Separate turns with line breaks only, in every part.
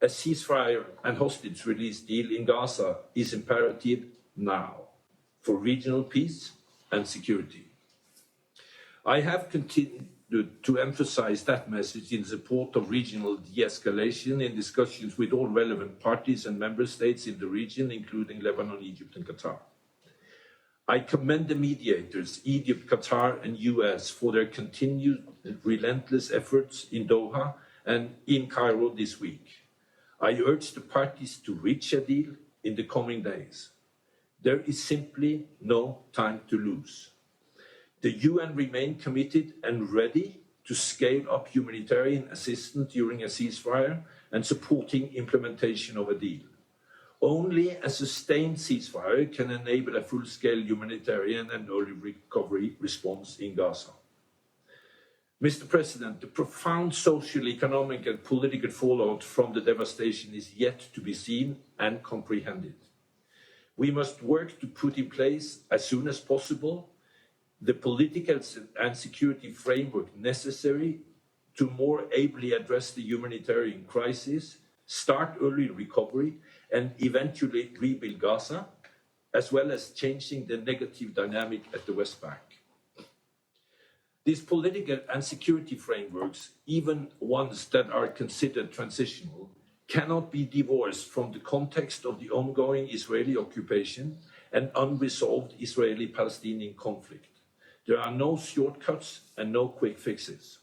A ceasefire and hostage release deal in Gaza is imperative now for regional peace and security. I have continued to emphasize that message in support of regional de-escalation in discussions with all relevant parties and member states in the region, including Lebanon, Egypt, and Qatar. I commend the mediators, Egypt, Qatar, and US, for their continued relentless efforts in Doha and in Cairo this week. I urge the parties to reach a deal in the coming days. There is simply no time to lose. The UN remain committed and ready to scale up humanitarian assistance during a ceasefire and supporting implementation of a deal. Only a sustained ceasefire can enable a full-scale humanitarian and early recovery response in Gaza. Mr. President, the profound social, economic, and political fallout from the devastation is yet to be seen and comprehended. We must work to put in place, as soon as possible, the political and security framework necessary to more ably address the humanitarian crisis, start early recovery, and eventually rebuild Gaza, as well as changing the negative dynamic at the West Bank. These political and security frameworks, even ones that are considered transitional, cannot be divorced from the context of the ongoing Israeli occupation and unresolved Israeli-Palestinian conflict. There are no shortcuts and no quick fixes.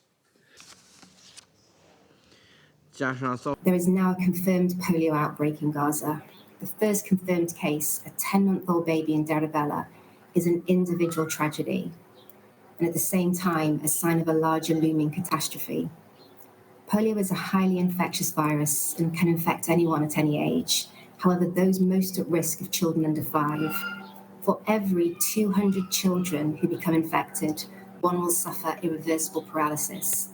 There is now a confirmed polio outbreak in Gaza. The first confirmed case, a 10-month-old baby in Deir el-Bala, is an individual tragedy, and at the same time, a sign of a larger looming catastrophe. Polio is a highly infectious virus and can infect anyone at any age. However, those most at risk are children under 5. For every 200 children who become infected, one will suffer irreversible paralysis.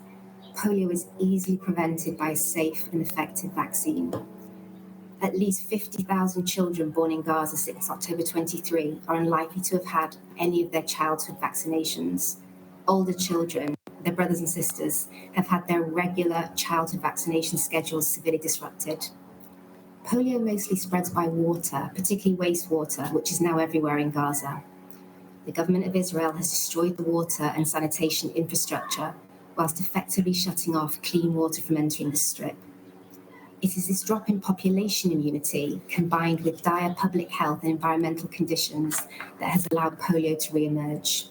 Polio is easily prevented by a safe and effective vaccine. At least 50,000 children born in Gaza since October 23 are unlikely to have had any of their childhood vaccinations. Older children, their brothers and sisters, have had their regular childhood vaccination schedules severely disrupted. Polio mostly spreads by water, particularly wastewater, which is now everywhere in Gaza. The government of Israel has destroyed the water and sanitation infrastructure, whilst effectively shutting off clean water from entering the strip. It is this drop in population immunity, combined with dire public health and environmental conditions, that has allowed polio to re-emerge.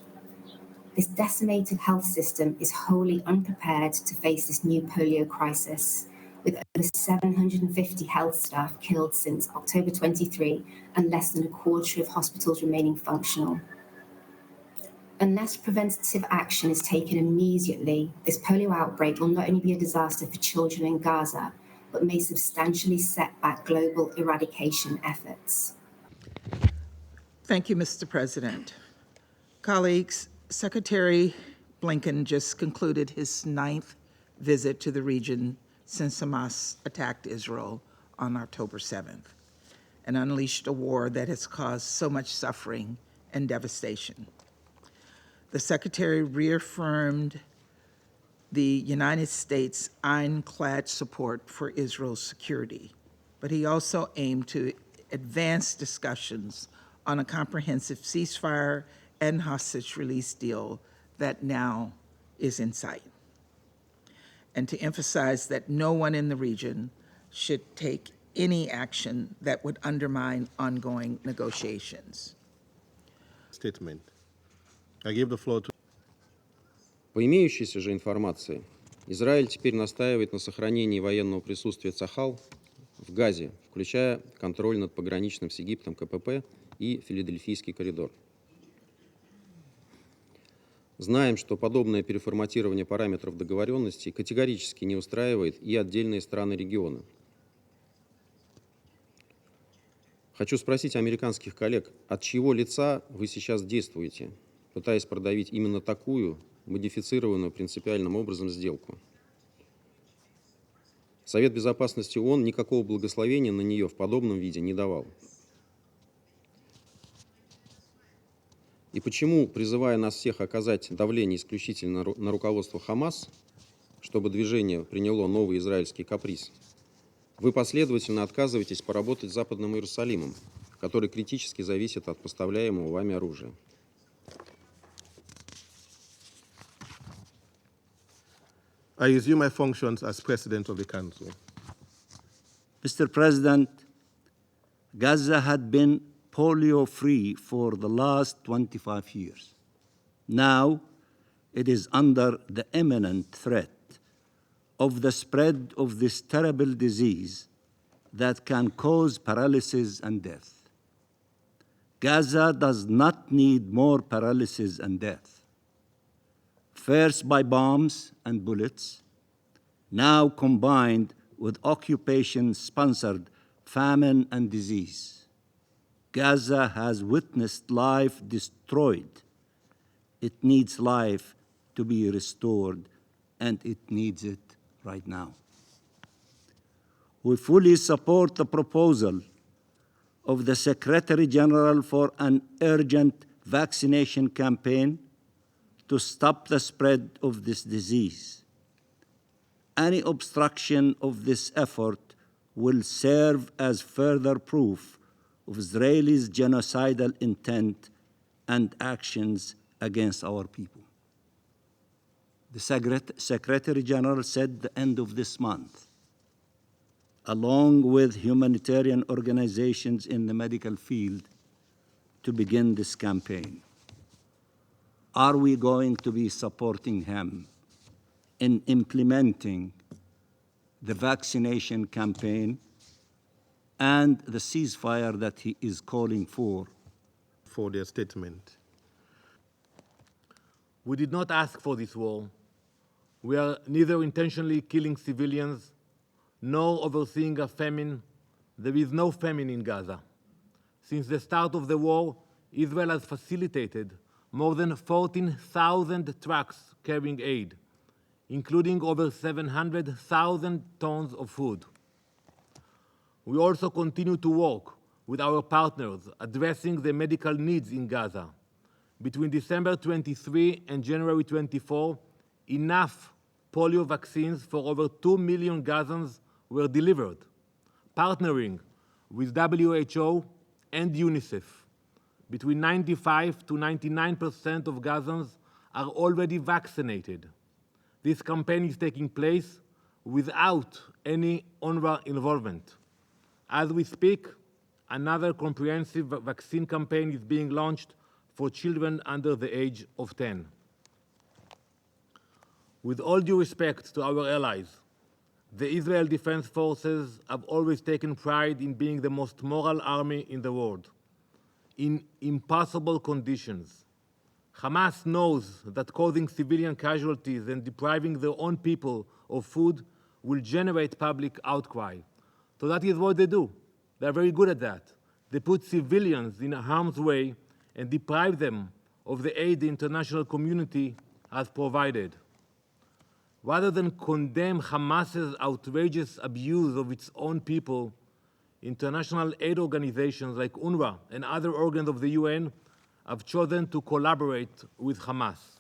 This decimated health system is wholly unprepared to face this new polio crisis, with over 750 health staff killed since October 23 and less than a quarter of hospitals remaining functional. Unless preventative action is taken immediately, this polio outbreak will not only be a disaster for children in Gaza, but may substantially set back global eradication efforts.
Thank you, Mr. President. Colleagues, Secretary Blinken just concluded his 9th visit to the region since Hamas attacked Israel on October 7th and unleashed a war that has caused so much suffering and devastation. The Secretary reaffirmed the United States' ironclad support for Israel's security, but he also aimed to advance discussions on a comprehensive ceasefire and hostage release deal that now is in sight, and to emphasize that no one in the region should take any action that would undermine ongoing negotiations.
Statement. I give the floor to...
По имеющейся же информации, Израиль теперь настаивает на сохранении военного присутствия Цахал в Газе, включая контроль над пограничным с Египтом КПП и Филадельфийский коридор. Знаем, что подобное переформатирование параметров договоренности категорически не устраивает и отдельные страны региона. Хочу спросить американских коллег, от чьего лица вы сейчас действуете, пытаясь продавить именно такую, модифицированную принципиальным образом сделку? Совет Безопасности ООН никакого благословения на нее в подобном виде не давал. И почему, призывая нас всех оказать давление исключительно на руководство Хамас, чтобы движение приняло новый израильский каприз, Вы последовательно отказываетесь поработать с Западным Иерусалимом, который критически зависит от поставляемого вами оружия.
I resume my functions as President of the Council.
Mr. President, Gaza had been polio-free for the last 25 years. Now, it is under the imminent threat of the spread of this terrible disease that can cause paralysis and death. Gaza does not need more paralysis and death. First by bombs and bullets, now combined with occupation-sponsored famine and disease. Gaza has witnessed life destroyed. It needs life to be restored, and it needs it right now. We fully support the proposal of the Secretary General for an urgent vaccination campaign to stop the spread of this disease. Any obstruction of this effort will serve as further proof of Israelis' genocidal intent and actions against our people. The Secretary General said the end of this month, along with humanitarian organizations in the medical field, to begin this campaign. Are we going to be supporting him in implementing the vaccination campaign and the ceasefire that he is calling for?
For their statement.
We did not ask for this war. We are neither intentionally killing civilians nor overseeing a famine. There is no famine in Gaza. Since the start of the war, Israel has facilitated more than 14,000 trucks carrying aid, including over 700,000 tons of food. We also continue to work with our partners addressing the medical needs in Gaza. Between December 23 and January 24, enough polio vaccines for over 2 million Gazans were delivered, partnering with WHO and UNICEF. Between 95 to 99% of Gazans are already vaccinated. This campaign is taking place without any UNRWA involvement. As we speak, another comprehensive vaccine campaign is being launched for children under the age of 10. With all due respect to our allies, the Israel Defense Forces have always taken pride in being the most moral army in the world. In impossible conditions, Hamas knows that causing civilian casualties and depriving their own people of food will generate public outcry. So that is what they do. They're very good at that. They put civilians in harm's way and deprive them of the aid the international community has provided. Rather than condemn Hamas's outrageous abuse of its own people, international aid organizations like UNRWA and other organs of the UN have chosen to collaborate with Hamas.